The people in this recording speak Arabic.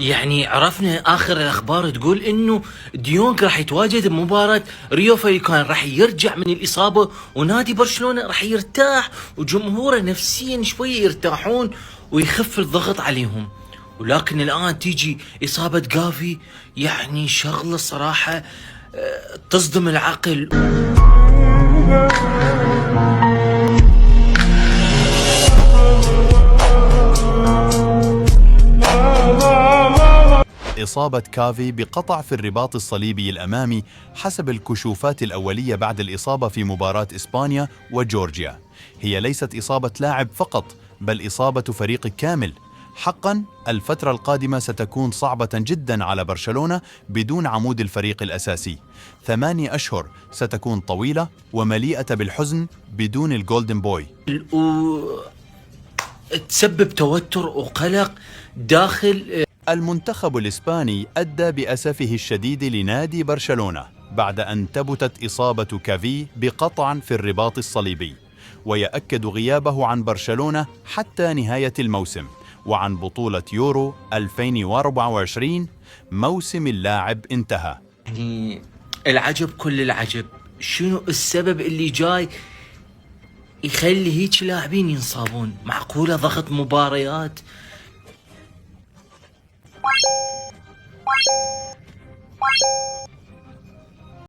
يعني عرفنا اخر الاخبار تقول انه ديونج راح يتواجد بمباراة ريو فايكان، راح يرجع من الاصابة ونادي برشلونة راح يرتاح وجمهوره نفسيا شوية يرتاحون ويخف الضغط عليهم. ولكن الان تيجي اصابة جافي، يعني شغلة صراحة تصدم العقل. إصابة كافي بقطع في الرباط الصليبي الأمامي حسب الكشوفات الأولية بعد الإصابة في مباراة إسبانيا وجورجيا. هي ليست إصابة لاعب فقط، بل إصابة فريق كامل. حقاً الفترة القادمة ستكون صعبة جداً على برشلونة بدون عمود الفريق الأساسي. 8 أشهر ستكون طويلة ومليئة بالحزن بدون الجولدن بوي. تسبب توتر وقلق داخل المنتخب الإسباني أدى بأسفه الشديد لنادي برشلونة بعد أن ثبتت إصابة كافي بقطع في الرباط الصليبي، ويؤكد غيابه عن برشلونة حتى نهاية الموسم وعن بطولة يورو 2024. موسم اللاعب انتهى. يعني العجب كل العجب، شنو السبب اللي جاي يخلي هيك لاعبين ينصابون؟ معقولة ضغط مباريات؟